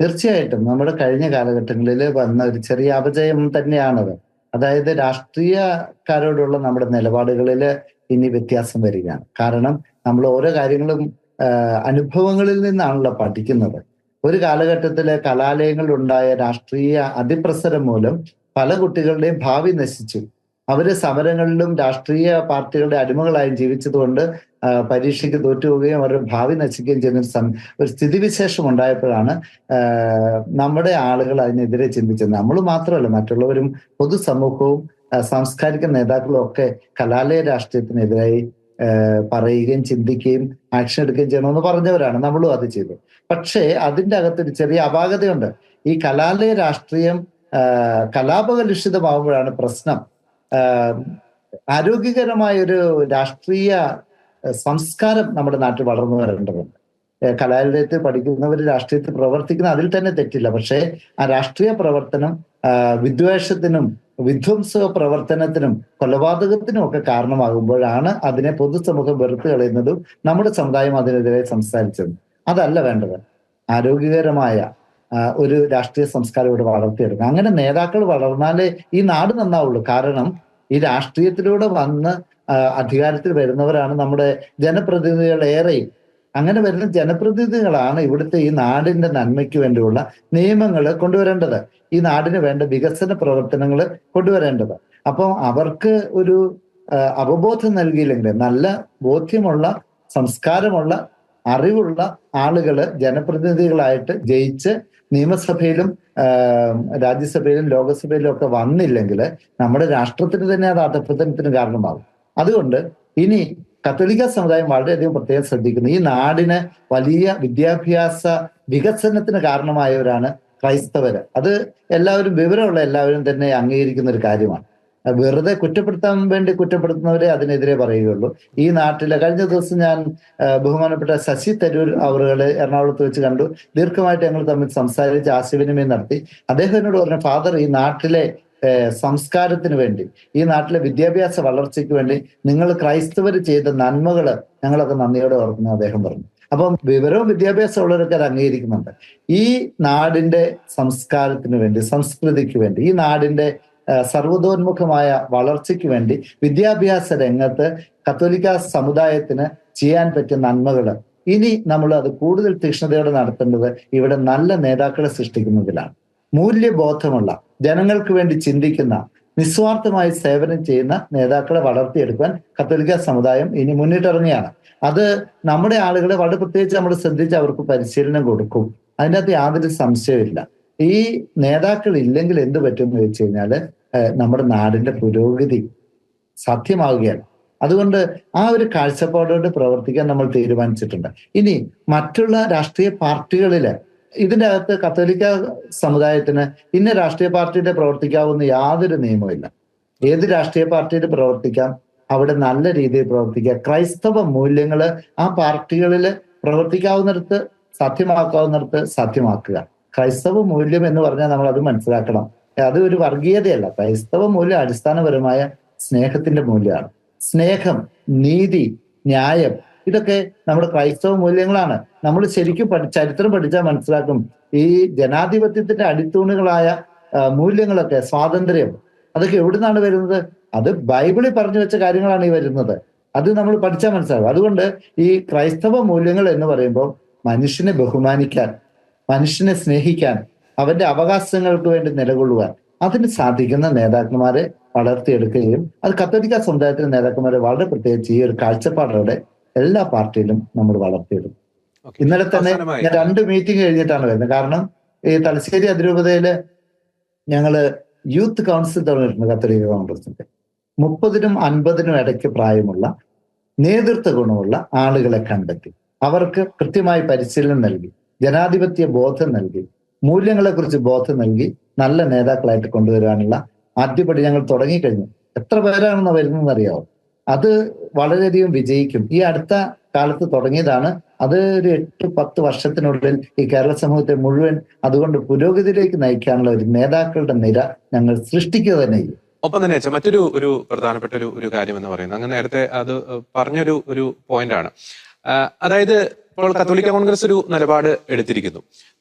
തീർച്ചയായിട്ടും നമ്മുടെ കഴിഞ്ഞ കാലഘട്ടങ്ങളിൽ വന്ന ഒരു ചെറിയ അപജയം തന്നെയാണത്. അതായത് രാഷ്ട്രീയക്കാരോടുള്ള നമ്മുടെ നിലപാടുകളിൽ ഇനി വ്യത്യാസം വരികയാണ്. കാരണം നമ്മൾ ഓരോ കാര്യങ്ങളും അനുഭവങ്ങളിൽ നിന്നാണല്ലോ പഠിക്കുന്നത്. ഒരു കാലഘട്ടത്തില് കലാലയങ്ങളിലുണ്ടായ രാഷ്ട്രീയ അതിപ്രസരം മൂലം പല കുട്ടികളുടെയും ഭാവി നശിച്ചു. അവര് സമരങ്ങളിലും രാഷ്ട്രീയ പാർട്ടികളുടെ അടിമകളായും ജീവിച്ചതുകൊണ്ട് പരീക്ഷയ്ക്ക് തോറ്റുപോവുകയും അവരുടെ ഭാവി നശിക്കുകയും ചെയ്യുന്ന ഒരു സ്ഥിതിവിശേഷം ഉണ്ടായപ്പോഴാണ് നമ്മുടെ ആളുകൾ അതിനെതിരെ ചിന്തിച്ചത്. നമ്മൾ മാത്രമല്ല, മറ്റുള്ളവരും പൊതുസമൂഹവും സാംസ്കാരിക നേതാക്കളും ഒക്കെ കലാലയ രാഷ്ട്രീയത്തിനെതിരായി പറയുകയും ചിന്തിക്കുകയും ആക്ഷൻ എടുക്കുകയും ചെയ്യണമെന്ന് പറഞ്ഞവരാണ്. നമ്മളും അത് ചെയ്തു. പക്ഷേ അതിൻ്റെ അകത്തൊരു ചെറിയ അപാകതയുണ്ട്. ഈ കലാലയ രാഷ്ട്രീയം കലാപകലുഷിതമാകുമ്പോഴാണ് പ്രശ്നം. ആരോഗ്യകരമായ ഒരു രാഷ്ട്രീയ സംസ്കാരം നമ്മുടെ നാട്ടിൽ വളർന്നു വരേണ്ടതുണ്ട്. കലാലയത്തിൽ പഠിക്കുന്നവർ രാഷ്ട്രീയത്തിൽ പ്രവർത്തിക്കുന്ന അതിൽ തന്നെ തെറ്റില്ല. പക്ഷേ ആ രാഷ്ട്രീയ പ്രവർത്തനം വിദ്വേഷത്തിനും വിധ്വംസ പ്രവർത്തനത്തിനും കൊലപാതകത്തിനും ഒക്കെ കാരണമാകുമ്പോഴാണ് അതിനെ പൊതുസമൂഹം വെറുത്ത് കളയുന്നതും നമ്മുടെ സമുദായം അതിനെതിരെ സംസാരിച്ചതും. അതല്ല വേണ്ടത്. ആരോഗ്യകരമായ ഒരു രാഷ്ട്രീയ സംസ്കാരം ഇവിടെ വളർത്തിയെടുക്കുക. അങ്ങനെ നേതാക്കൾ വളർന്നാലേ ഈ നാട് നന്നാവുള്ളൂ. കാരണം ഈ രാഷ്ട്രീയത്തിലൂടെ വന്ന് അധികാരത്തിൽ വരുന്നവരാണ് നമ്മുടെ ജനപ്രതിനിധികൾ ഏറെയും. അങ്ങനെ വരുന്ന ജനപ്രതിനിധികളാണ് ഇവിടുത്തെ ഈ നാടിന്റെ നന്മയ്ക്ക് വേണ്ടിയുള്ള നിയമങ്ങൾ കൊണ്ടുവരേണ്ടത്, ഈ നാടിന് വേണ്ട വികസന പ്രവർത്തനങ്ങൾ കൊണ്ടുവരേണ്ടത്. അപ്പം അവർക്ക് ഒരു അവബോധം നൽകിയില്ലെങ്കിൽ, നല്ല ബോധ്യമുള്ള സംസ്കാരമുള്ള അറിവുള്ള ആളുകള് ജനപ്രതിനിധികളായിട്ട് ജയിച്ച് നിയമസഭയിലും രാജ്യസഭയിലും ലോകസഭയിലും ഒക്കെ വന്നില്ലെങ്കിൽ നമ്മുടെ രാഷ്ട്രത്തിന് തന്നെ അത് അധഃപതനത്തിന് കാരണമാകും. അതുകൊണ്ട് ഇനി കത്തോലിക്ക സമുദായം വളരെയധികം പ്രത്യേകം ശ്രദ്ധിക്കുന്നു. ഈ നാടിന് വലിയ വിദ്യാഭ്യാസ വികസനത്തിന് കാരണമായവരാണ് ക്രൈസ്തവര്. അത് എല്ലാവരും, വിവരമുള്ള എല്ലാവരും തന്നെ അംഗീകരിക്കുന്ന ഒരു കാര്യമാണ്. വെറുതെ കുറ്റപ്പെടുത്താൻ വേണ്ടി കുറ്റപ്പെടുത്തുന്നവരെ അതിനെതിരെ പറയുകയുള്ളൂ. ഈ നാട്ടിലെ കഴിഞ്ഞ ദിവസം ഞാൻ ബഹുമാനപ്പെട്ട ശശി തരൂർ അവറുകളെ എറണാകുളത്ത് വെച്ച് കണ്ടു. ദീർഘമായിട്ട് ഞങ്ങൾ തമ്മിൽ സംസാരിച്ച് ആശയവിനിമയം നടത്തി. അദ്ദേഹം എന്നോട് പറഞ്ഞു, ഫാദർ, ഈ നാട്ടിലെ സംസ്കാരത്തിന് വേണ്ടി, ഈ നാട്ടിലെ വിദ്യാഭ്യാസ വളർച്ചയ്ക്ക് വേണ്ടി നിങ്ങൾ ക്രൈസ്തവർ ചെയ്ത നന്മകൾ ഞങ്ങളൊക്കെ നന്ദിയോടെ ഓർക്കുന്നു അദ്ദേഹം പറഞ്ഞു. അപ്പം വിവരവും വിദ്യാഭ്യാസം ഉള്ളവരൊക്കെ അത് അംഗീകരിക്കുന്നുണ്ട്. ഈ നാടിന്റെ സംസ്കാരത്തിന് വേണ്ടി, സംസ്കൃതിക്ക് വേണ്ടി, ഈ നാടിന്റെ സർവ്വതോന്മുഖമായ വളർച്ചയ്ക്ക് വേണ്ടി വിദ്യാഭ്യാസ രംഗത്ത് കത്തോലിക്ക സമുദായത്തിന് ചെയ്യാൻ പറ്റിയ നന്മകൾ ഇനി നമ്മൾ അത് കൂടുതൽ തീക്ഷ്ണതയോടെ നടത്തേണ്ടത് ഇവിടെ നല്ല നേതാക്കളെ സൃഷ്ടിക്കുന്നതിലാണ്. മൂല്യബോധമുള്ള, ജനങ്ങൾക്ക് വേണ്ടി ചിന്തിക്കുന്ന, നിസ്വാർത്ഥമായി സേവനം ചെയ്യുന്ന നേതാക്കളെ വളർത്തിയെടുക്കാൻ കത്തോലിക്ക സമുദായം ഇനി മുന്നിട്ടിറങ്ങിയാണ്. അത് നമ്മുടെ ആളുകളെ വളരെ പ്രത്യേകിച്ച് നമ്മൾ ശ്രദ്ധിച്ച് അവർക്ക് പരിശീലനം കൊടുക്കും. അതിൻ്റെ അകത്ത് യാതൊരു സംശയമില്ല. ഈ നേതാക്കൾ ഇല്ലെങ്കിൽ എന്ത് പറ്റുമെന്ന് വെച്ച് കഴിഞ്ഞാല് നമ്മുടെ നാടിന്റെ പുരോഗതി സാധ്യമാവുകയാണ്. അതുകൊണ്ട് ആ ഒരു കാഴ്ചപ്പാടോട് പ്രവർത്തിക്കാൻ നമ്മൾ തീരുമാനിച്ചിട്ടുണ്ട്. ഇനി മറ്റുള്ള രാഷ്ട്രീയ പാർട്ടികളില് ഇതിൻ്റെ അകത്ത് കത്തോലിക്ക സമുദായത്തിന് ഇന്ന രാഷ്ട്രീയ പാർട്ടിയുടെ പ്രവർത്തിക്കാവുന്ന യാതൊരു നിയമമില്ല. ഏത് രാഷ്ട്രീയ പാർട്ടിയുടെ പ്രവർത്തിക്കാം, അവിടെ നല്ല രീതിയിൽ പ്രവർത്തിക്കുക. ക്രൈസ്തവ മൂല്യങ്ങള് ആ പാർട്ടികളിൽ പ്രവർത്തിക്കാവുന്നിടത്ത്, സാധ്യമാക്കാവുന്നിടത്ത് സാധ്യമാക്കുക. ക്രൈസ്തവ മൂല്യം എന്ന് പറഞ്ഞാൽ നമ്മൾ അത് മനസ്സിലാക്കണം. അത് ഒരു വർഗീയതയല്ല. ക്രൈസ്തവ മൂല്യം അടിസ്ഥാനപരമായ സ്നേഹത്തിന്റെ മൂല്യമാണ്. സ്നേഹം, നീതി, ന്യായം, ഇതൊക്കെ നമ്മുടെ ക്രൈസ്തവ മൂല്യങ്ങളാണ്. നമ്മൾ ശരിക്കും ചരിത്രം പഠിച്ചാൽ മനസ്സിലാക്കും ഈ ജനാധിപത്യത്തിന്റെ അടിത്തൂണുകളായ മൂല്യങ്ങളൊക്കെ, സ്വാതന്ത്ര്യം, അതൊക്കെ എവിടുന്നാണ് വരുന്നത്? അത് ബൈബിളിൽ പറഞ്ഞു വെച്ച കാര്യങ്ങളാണ് ഈ വരുന്നത്. അത് നമ്മൾ പഠിച്ചാൽ മനസ്സിലാവും. അതുകൊണ്ട് ഈ ക്രൈസ്തവ മൂല്യങ്ങൾ എന്ന് പറയുമ്പോൾ മനുഷ്യനെ ബഹുമാനിക്കാൻ, മനുഷ്യനെ സ്നേഹിക്കാൻ, അവന്റെ അവകാശങ്ങൾക്ക് വേണ്ടി നിലകൊള്ളുവാൻ അതിന് സാധിക്കുന്ന നേതാക്കന്മാരെ വളർത്തിയെടുക്കുകയും അത് കത്തോലിക്ക സമുദായത്തിലെ നേതാക്കന്മാരെ വളരെ പ്രത്യേകിച്ച് ഈ ഒരു കാഴ്ചപ്പാടോടെ എല്ലാ പാർട്ടിയിലും നമ്മൾ വളർത്തിയെടുക്കും. ഇന്നലെ തന്നെ ഞാൻ 2 മീറ്റിംഗ് കഴിഞ്ഞിട്ടാണ് വരുന്നത്. കാരണം ഈ തലശ്ശേരി അതിരൂപതയില് ഞങ്ങള് യൂത്ത് കൗൺസിൽ തുടങ്ങിയിട്ടുണ്ട് കത്തോലിക്ക കോൺഗ്രസിന്റെ. 30നും 50നും ഇടയ്ക്ക് പ്രായമുള്ള നേതൃത്വ ഗുണമുള്ള ആളുകളെ കണ്ടെത്തി അവർക്ക് കൃത്യമായി പരിശീലനം നൽകി, ജനാധിപത്യ ബോധം നൽകി, മൂല്യങ്ങളെ കുറിച്ച് ബോധം നൽകി നല്ല നേതാക്കളായിട്ട് കൊണ്ടുവരാനുള്ള ആദ്യപടി ഞങ്ങൾ തുടങ്ങിക്കഴിഞ്ഞു. എത്ര പേരാണെന്ന് വരുന്നതെന്ന് അറിയാവോ? അത് വളരെയധികം വിജയിക്കും. ഈ അടുത്ത കാലത്ത് തുടങ്ങിയതാണ്. അത് ഒരു 8-10 വർഷത്തിനുള്ളിൽ ഈ കേരള സമൂഹത്തെ മുഴുവൻ അതുകൊണ്ട് പുരോഗതിയിലേക്ക് നയിക്കാനുള്ള ഒരു നേതാക്കളുടെ നിര ഞങ്ങൾ സൃഷ്ടിക്കുക തന്നെ ചെയ്യും. ഒപ്പം തന്നെ മറ്റൊരു പ്രധാനപ്പെട്ട ഒരു കാര്യം എന്ന് പറയുന്നത്, അങ്ങനെ നേരത്തെ അത് പറഞ്ഞൊരു പോയിന്റാണ്. അതായത് ഇപ്പോൾ കത്തോലിക്ക കോൺഗ്രസ് ഒരു നിലപാട് എടുത്തിരിക്കുന്നു.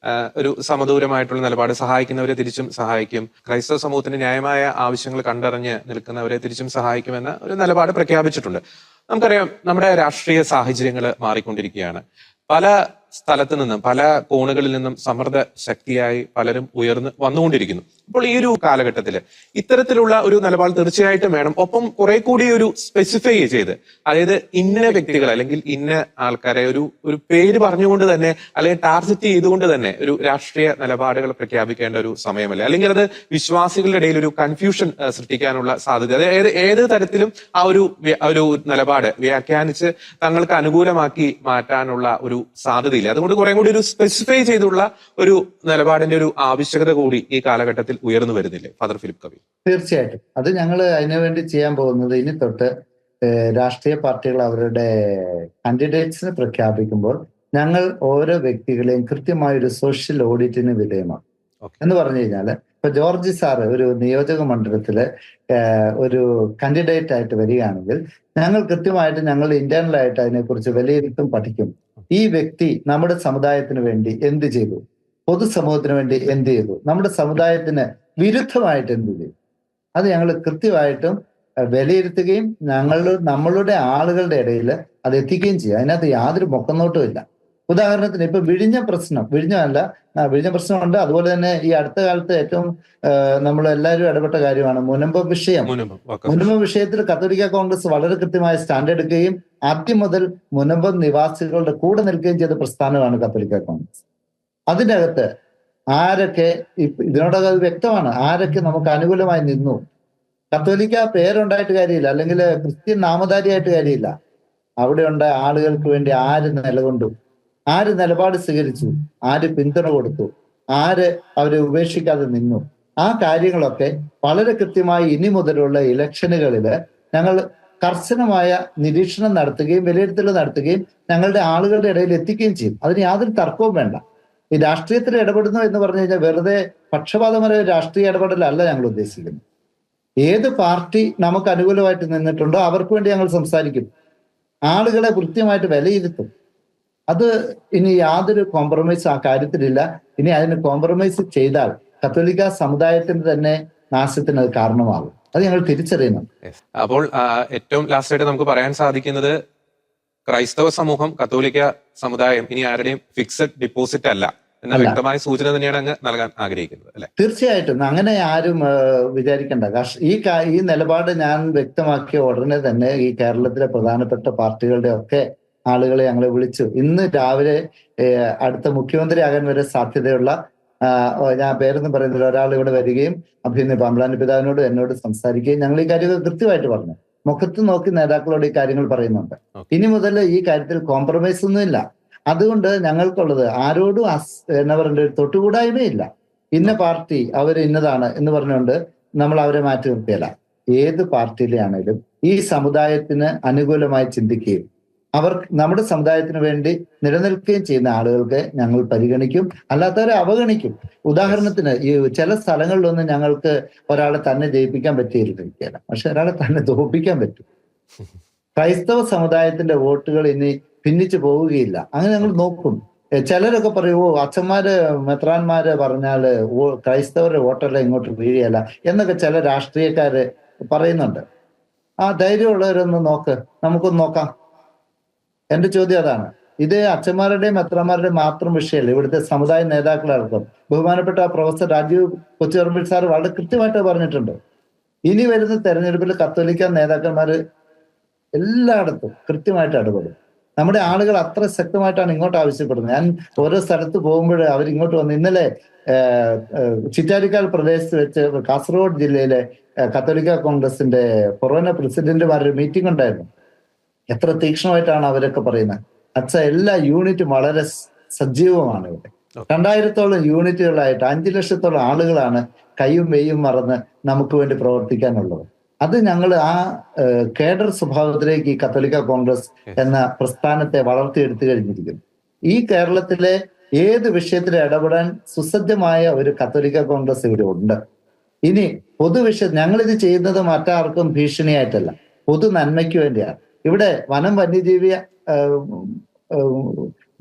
ഒരു സമദൂരമായിട്ടുള്ള നിലപാട്, സഹായിക്കുന്നവരെ തിരിച്ചും സഹായിക്കും, ക്രൈസ്തവ സമൂഹത്തിന്റെ ന്യായമായ ആവശ്യങ്ങൾ കണ്ടറിഞ്ഞ് നിൽക്കുന്നവരെ തിരിച്ചും സഹായിക്കുമെന്ന ഒരു നിലപാട് പ്രഖ്യാപിച്ചിട്ടുണ്ട്. നമുക്കറിയാം നമ്മുടെ രാഷ്ട്രീയ സാഹചര്യങ്ങൾ മാറിക്കൊണ്ടിരിക്കുകയാണ്. പല സ്ഥലത്ത് നിന്നും പല കോണുകളിൽ നിന്നും സമ്മർദ്ദ ശക്തിയായി പലരും ഉയർന്ന് വന്നുകൊണ്ടിരിക്കുന്നു. അപ്പോൾ ഈ ഒരു കാലഘട്ടത്തിൽ ഇത്തരത്തിലുള്ള ഒരു നിലപാട് തീർച്ചയായിട്ടും വേണം. ഒപ്പം കുറെ കൂടി ഒരു സ്പെസിഫൈ ചെയ്ത്, അതായത് ഇന്ന വ്യക്തികൾ അല്ലെങ്കിൽ ഇന്ന ആൾക്കാരെ ഒരു പേര് പറഞ്ഞുകൊണ്ട് തന്നെ അല്ലെങ്കിൽ ടാർഗറ്റ് ചെയ്തുകൊണ്ട് തന്നെ ഒരു രാഷ്ട്രീയ നിലപാടുകൾ പ്രഖ്യാപിക്കേണ്ട ഒരു സമയമല്ലേ? അല്ലെങ്കിൽ അത് വിശ്വാസികളുടെ ഇടയിൽ ഒരു കൺഫ്യൂഷൻ സൃഷ്ടിക്കാനുള്ള സാധ്യത, അതായത് ഏത് തരത്തിലും ആ ഒരു നിലപാട് വ്യാഖ്യാനിച്ച് തങ്ങൾക്ക് അനുകൂലമാക്കി മാറ്റാനുള്ള ഒരു സാധ്യതയില്ല. അതുകൊണ്ട് കുറെ കൂടി ഒരു സ്പെസിഫൈ ചെയ്തുള്ള ഒരു നിലപാടിന്റെ ഒരു ആവശ്യകത കൂടി ഈ കാലഘട്ടത്തിൽ ഉയർന്നു വരുന്നില്ലേ ഫാദർ ഫിലിപ്പ് കവി? തീർച്ചയായിട്ടും. അത് ഞങ്ങൾ അതിനുവേണ്ടി ചെയ്യാൻ പോകുന്നത്, ഇനി തൊട്ട് രാഷ്ട്രീയ പാർട്ടികൾ അവരുടെ കാൻഡിഡേറ്റ്സിനെ പ്രഖ്യാപിക്കുമ്പോൾ ഞങ്ങൾ ഓരോ വ്യക്തികളെയും കൃത്യമായ ഒരു സോഷ്യൽ ഓഡിറ്റിന് വിധേയമാണ്. എന്ന് പറഞ്ഞു കഴിഞ്ഞാല് ഇപ്പൊ ജോർജ് സാറ് ഒരു നിയോജക മണ്ഡലത്തില് ഒരു കാൻഡിഡേറ്റ് ആയിട്ട് വരികയാണെങ്കിൽ ഞങ്ങൾ കൃത്യമായിട്ട് ഞങ്ങൾ ഇന്റേണൽ ആയിട്ട് അതിനെക്കുറിച്ച് വിലയിരുത്തും, പഠിക്കും. ഈ വ്യക്തി നമ്മുടെ സമുദായത്തിന് വേണ്ടി എന്ത് ചെയ്തു, പൊതുസമൂഹത്തിന് വേണ്ടി എന്ത് ചെയ്തു, നമ്മുടെ സമുദായത്തിന് വിരുദ്ധമായിട്ട് എന്ത് ചെയ്തു, അത് ഞങ്ങൾ കൃത്യമായിട്ടും വിലയിരുത്തുകയും നമ്മളുടെ ആളുകളുടെ ഇടയിൽ അത് എത്തിക്കുകയും ചെയ്യും. അതിനകത്ത് യാതൊരു മുഖന്നോട്ടും ഇല്ല. ഉദാഹരണത്തിന് ഇപ്പൊ വിഴിഞ്ഞ പ്രശ്നമുണ്ട്. അതുപോലെ തന്നെ ഈ അടുത്ത കാലത്ത് ഏറ്റവും നമ്മൾ എല്ലാവരും ഇടപെട്ട കാര്യമാണ് മുനമ്പം വിഷയം. മുനമ്പം വിഷയത്തിൽ കത്തോലിക്ക കോൺഗ്രസ് വളരെ കൃത്യമായ സ്റ്റാൻഡ് എടുക്കുകയും ആദ്യം മുതൽ മുനമ്പം നിവാസികളുടെ കൂടെ നിൽക്കുകയും ചെയ്ത പ്രസ്ഥാനമാണ് കത്തോലിക്ക കോൺഗ്രസ്. അതിൻ്റെ അകത്ത് ആരൊക്കെ ഇതിനോടൊക്കെ അത് വ്യക്തമാണ്, ആരൊക്കെ നമുക്ക് അനുകൂലമായി നിന്നു. കത്തോലിക്ക പേരുണ്ടായിട്ട് കാര്യമില്ല, അല്ലെങ്കിൽ ക്രിസ്ത്യൻ നാമധാരിയായിട്ട് കാര്യമില്ല. അവിടെ ഉണ്ടായ ആളുകൾക്ക് വേണ്ടി ആര് നിലകൊണ്ടു, ആര് നിലപാട് സ്വീകരിച്ചു, ആര് പിന്തുണ കൊടുത്തു, ആര് അവരെ ഉപേക്ഷിക്കാതെ നിന്നു, ആ കാര്യങ്ങളൊക്കെ വളരെ കൃത്യമായി ഇനി മുതലുള്ള ഇലക്ഷനുകളിൽ ഞങ്ങൾ കർശനമായ നിരീക്ഷണം നടത്തുകയും വിലയിരുത്തൽ നടത്തുകയും ഞങ്ങളുടെ ആളുകളുടെ ഇടയിൽ എത്തിക്കുകയും ചെയ്യും. അതിന് യാതൊരു തർക്കവും വേണ്ട. ഈ രാഷ്ട്രീയത്തിൽ ഇടപെടുന്നു എന്ന് പറഞ്ഞു കഴിഞ്ഞാൽ വെറുതെ പക്ഷപാതപരമായ രാഷ്ട്രീയ ഇടപെടലല്ല ഞങ്ങൾ ഉദ്ദേശിക്കുന്നത്. ഏത് പാർട്ടി നമുക്ക് അനുകൂലമായിട്ട് നിന്നിട്ടുണ്ടോ അവർക്ക് വേണ്ടി ഞങ്ങൾ സംസാരിക്കും, ആളുകളെ കൃത്യമായിട്ട് വിലയിരുത്തും. അത് ഇനി യാതൊരു കോംപ്രമൈസ് ആ കാര്യത്തിലില്ല. ഇനി അതിന് കോംപ്രമൈസ് ചെയ്താൽ കത്തോലിക്ക സമുദായത്തിന്റെ തന്നെ നാശത്തിന് അത് കാരണമാകും. അത് ഞങ്ങൾ തിരിച്ചറിയുന്നു. അപ്പോൾ ഏറ്റവും ലാസ്റ്റായിട്ട് നമുക്ക് പറയാൻ സാധിക്കുന്നത്, ക്രൈസ്തവ സമൂഹം, കത്തോലിക്ക സമുദായം ഇനി ആരുടെയും ഫിക്സഡ് ഡിപ്പോസിറ്റ് അല്ല എന്ന വ്യക്തമായ സൂചന തന്നെയാണ് അങ്ങ് നൽകാൻ ആഗ്രഹിക്കുന്നത്, അല്ലെ? തീർച്ചയായിട്ടും അങ്ങനെ ആരും വിചാരിക്കേണ്ട. ഈ നിലപാട് ഞാൻ വ്യക്തമാക്കിയ ഉടനെ തന്നെ ഈ കേരളത്തിലെ പ്രധാനപ്പെട്ട പാർട്ടികളുടെ ഒക്കെ ആളുകളെ ഞങ്ങളെ വിളിച്ചു. ഇന്ന് രാവിലെ അടുത്ത മുഖ്യമന്ത്രിയാകാൻ വരെ സാധ്യതയുള്ള, ഞാൻ പേരൊന്നും പറയുന്നില്ല, ഒരാൾ ഇവിടെ വരികയും പാമ്പ്ളാനി പിതാവിനോട് എന്നോട് സംസാരിക്കുകയും ഞങ്ങൾ ഈ കാര്യങ്ങൾ കൃത്യമായിട്ട് പറഞ്ഞു. മുഖത്ത് നോക്കി നേതാക്കളോട് ഈ കാര്യങ്ങൾ പറയുന്നുണ്ട്. ഇനി മുതൽ ഈ കാര്യത്തിൽ കോംപ്രമൈസ് ഒന്നുമില്ല. അതുകൊണ്ട് ഞങ്ങൾക്കുള്ളത് ആരോടും എന്താ പറയുക, തൊട്ടുകൂടായ്മയില്ല. ഇന്ന പാർട്ടി അവർ ഇന്നതാണ് എന്ന് പറഞ്ഞുകൊണ്ട് നമ്മൾ അവരെ മാറ്റി നിർത്തിയല്ല. ഏത് പാർട്ടിയിലെ ആണെങ്കിലും ഈ സമുദായത്തിന് അനുകൂലമായി ചിന്തിക്കുകയും നമ്മുടെ സമുദായത്തിന് വേണ്ടി നിലനിൽക്കുകയും ചെയ്യുന്ന ആളുകൾക്ക് ഞങ്ങൾ പരിഗണിക്കും, അല്ലാത്തവരെ അവഗണിക്കും. ഉദാഹരണത്തിന് ഈ ചില സ്ഥലങ്ങളിലൊന്നും ഞങ്ങൾക്ക് ഒരാളെ തന്നെ ജയിപ്പിക്കാൻ പറ്റിയിരിക്കുകയില്ല, പക്ഷെ ഒരാളെ തന്നെ തോൽപ്പിക്കാൻ പറ്റും. ക്രൈസ്തവ സമുദായത്തിന്റെ വോട്ടുകൾ ഇനി ഭിന്നിച്ചു പോവുകയില്ല. അങ്ങനെ ഞങ്ങൾ നോക്കും. ചിലരൊക്കെ പറയും, ഓ അച്ഛന്മാര് മെത്രാന്മാര് പറഞ്ഞാല് ക്രൈസ്തവരുടെ വോട്ടെല്ലാം ഇങ്ങോട്ട് വീഴുകയല്ല എന്നൊക്കെ ചില രാഷ്ട്രീയക്കാര് പറയുന്നുണ്ട്. ആ ധൈര്യമുള്ളവരൊന്ന് നോക്ക്, നമുക്കൊന്ന് നോക്കാം. എന്റെ ചോദ്യം അതാണ്. ഇത് അച്ഛന്മാരുടെയും മെത്രാന്മാരുടെയും മാത്രം വിഷയമല്ല, ഇവിടുത്തെ സമുദായ നേതാക്കളടക്കം. ബഹുമാനപ്പെട്ട പ്രൊഫസർ രാജീവ് കൊച്ചുപറമ്പിൽ സാർ വളരെ കൃത്യമായിട്ട് പറഞ്ഞിട്ടുണ്ട്. ഇനി വരുന്ന തെരഞ്ഞെടുപ്പിൽ കത്തോലിക്ക നേതാക്കന്മാര് എല്ലായിടത്തും കൃത്യമായിട്ട് ഇടപെടും. നമ്മുടെ ആളുകൾ അത്ര ശക്തമായിട്ടാണ് ഇങ്ങോട്ട് ആവശ്യപ്പെടുന്നത്. ഞാൻ ഓരോ സ്ഥലത്ത് പോകുമ്പോൾ അവരിങ്ങോട്ട് വന്ന്, ഇന്നലെ ചിറ്റാരിക്കാൽ പ്രദേശത്ത് വെച്ച് കാസർഗോഡ് ജില്ലയിലെ കത്തോലിക്ക കോൺഗ്രസിന്റെ കൊറോന പ്രസിഡന്റുമാരുടെ മീറ്റിംഗ് ഉണ്ടായിരുന്നു. എത്ര തീക്ഷ്ണമായിട്ടാണ് അവരൊക്കെ പറയുന്നത്. എല്ലാ യൂണിറ്റും വളരെ സജീവമാണ് ഇവിടെ. 2000-ഓളം യൂണിറ്റുകളായിട്ട് 5 ലക്ഷത്തോളം ആളുകളാണ് കയ്യും മെയ്യും മറന്ന് നമുക്ക് വേണ്ടി പ്രവർത്തിക്കാനുള്ളത്. അത് ഞങ്ങൾ ആ കേഡർ സ്വഭാവത്തിലേക്ക് ഈ കത്തോലിക്ക കോൺഗ്രസ് എന്ന പ്രസ്ഥാനത്തെ വളർത്തിയെടുത്തു കഴിഞ്ഞിരിക്കുന്നു. ഈ കേരളത്തിലെ ഏത് വിഷയത്തിൽ ഇടപെടാൻ സുസജ്ജമായ ഒരു കത്തോലിക്ക കോൺഗ്രസ് ഇവിടെ ഉണ്ട്. ഇനി പൊതുവിഷയം ഞങ്ങളിത് ചെയ്യുന്നത് മറ്റാർക്കും ഭീഷണിയായിട്ടല്ല, പൊതു നന്മയ്ക്ക് വേണ്ടിയാണ്. ഇവിടെ വനം വന്യജീവി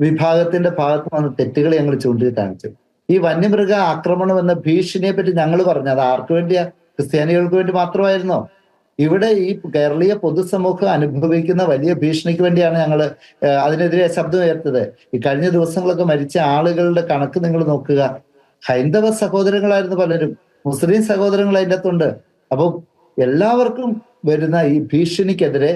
വിഭാഗത്തിന്റെ ഭാഗത്ത് വന്ന തെറ്റുകൾ ഞങ്ങൾ ചൂണ്ടിക്കാണിച്ചു. ഈ വന്യമൃഗ ആക്രമണം എന്ന ഭീഷണിയെ പറ്റി ഞങ്ങൾ പറഞ്ഞു, അത് ആർക്ക് വേണ്ടിയാ? ക്രിസ്ത്യാനികൾക്ക് വേണ്ടി മാത്രമായിരുന്നോ? ഇവിടെ ഈ കേരളീയ പൊതുസമൂഹം അനുഭവിക്കുന്ന വലിയ ഭീഷണിക്ക് വേണ്ടിയാണ് ഞങ്ങൾ അതിനെതിരെ ശബ്ദം ഉയർത്തത്. ഈ കഴിഞ്ഞ ദിവസങ്ങളൊക്കെ മരിച്ച ആളുകളുടെ കണക്ക് നിങ്ങൾ നോക്കുക. ഹൈന്ദവ സഹോദരങ്ങളായിരുന്നു പലരും, മുസ്ലിം സഹോദരങ്ങൾ അതിൻ്റെ അകത്തുണ്ട്. അപ്പോൾ എല്ലാവർക്കും വരുന്ന ഈ ഭീഷണിക്കെതിരെ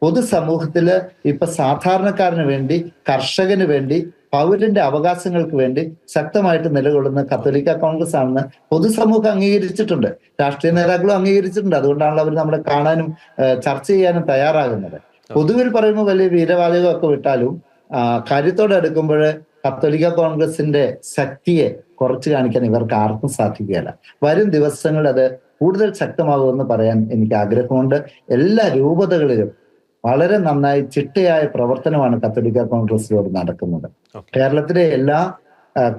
പൊതുസമൂഹത്തില് ഇപ്പൊ സാധാരണക്കാരന് വേണ്ടി, കർഷകന് വേണ്ടി, പൗരന്റെ അവകാശങ്ങൾക്ക് വേണ്ടി ശക്തമായിട്ട് നിലകൊള്ളുന്ന കത്തോലിക്ക കോൺഗ്രസ് ആണെന്ന് പൊതുസമൂഹം അംഗീകരിച്ചിട്ടുണ്ട്, രാഷ്ട്രീയ നേതാക്കളും അംഗീകരിച്ചിട്ടുണ്ട്. അതുകൊണ്ടാണല്ലോ അവർ നമ്മളെ കാണാനും ചർച്ച ചെയ്യാനും തയ്യാറാകുന്നത്. പൊതുവിൽ പറയുമ്പോൾ വലിയ വീരവാചകമൊക്കെ വിട്ടാലും കാര്യത്തോടെ എടുക്കുമ്പോൾ കത്തോലിക്ക കോൺഗ്രസിന്റെ ശക്തിയെ കുറച്ച് കാണിക്കാൻ ഇവർക്ക് ആർക്കും സാധിക്കുകയില്ല. വരും ദിവസങ്ങളിൽ അത് കൂടുതൽ ശക്തമാകുമെന്ന് പറയാൻ എനിക്ക് ആഗ്രഹമുണ്ട്. എല്ലാ രൂപതകളിലും വളരെ നന്നായി ചിട്ടയായ പ്രവർത്തനമാണ് കത്തോലിക്ക കോൺഗ്രസിലൂടെ നടക്കുന്നത്. കേരളത്തിലെ എല്ലാ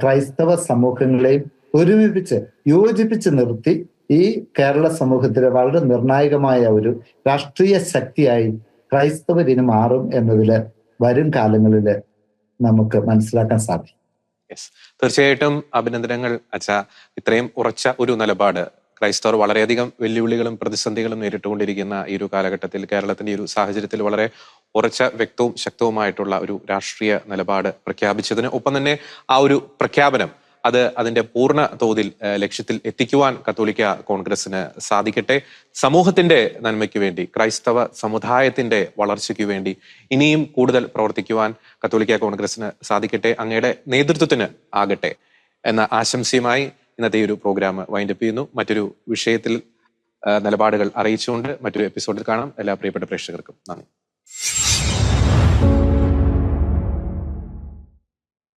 ക്രൈസ്തവ സമൂഹങ്ങളെയും ഒരുമിപ്പിച്ച് യോജിപ്പിച്ച് നിർത്തി ഈ കേരള സമൂഹത്തിലെ വളരെ നിർണായകമായ ഒരു രാഷ്ട്രീയ ശക്തിയായി ക്രൈസ്തവരിന് മാറും എന്നതില് വരും കാലങ്ങളിൽ നമുക്ക് മനസ്സിലാക്കാൻ സാധിക്കും. തീർച്ചയായിട്ടും അഭിനന്ദനങ്ങൾ അച്ഛ. ഇത്രയും ഉറച്ച ഒരു നിലപാട്, ക്രൈസ്തവർ വളരെയധികം വെല്ലുവിളികളും പ്രതിസന്ധികളും നേരിട്ടുകൊണ്ടിരിക്കുന്ന ഈ ഒരു കാലഘട്ടത്തിൽ, കേരളത്തിന്റെ ഈ ഒരു സാഹചര്യത്തിൽ വളരെ ഉറച്ച, വ്യക്തവും ശക്തവുമായിട്ടുള്ള ഒരു രാഷ്ട്രീയ നിലപാട് പ്രഖ്യാപിച്ചതിന് ഒപ്പം തന്നെ ആ ഒരു പ്രഖ്യാപനം അത് അതിന്റെ പൂർണ്ണ തോതിൽ ലക്ഷ്യത്തിൽ എത്തിക്കുവാൻ കത്തോലിക്ക കോൺഗ്രസിന് സാധിക്കട്ടെ. സമൂഹത്തിന്റെ നന്മയ്ക്ക് വേണ്ടി, ക്രൈസ്തവ സമുദായത്തിന്റെ വളർച്ചയ്ക്ക് വേണ്ടി ഇനിയും കൂടുതൽ പ്രവർത്തിക്കുവാൻ കത്തോലിക്ക കോൺഗ്രസിന് സാധിക്കട്ടെ, അങ്ങയുടെ നേതൃത്വത്തിന് ആകട്ടെ എന്ന ആശംസയുമായി ഇന്നത്തെ ഈ ഒരു പ്രോഗ്രാം വൈൻഡപ്പ് ചെയ്യുന്നു. മറ്റൊരു വിഷയത്തിൽ നിലപാടുകൾ അറിയിച്ചുകൊണ്ട് മറ്റൊരു എപ്പിസോഡിൽ കാണാം. എല്ലാ പ്രിയപ്പെട്ട പ്രേക്ഷകർക്കും നന്ദി.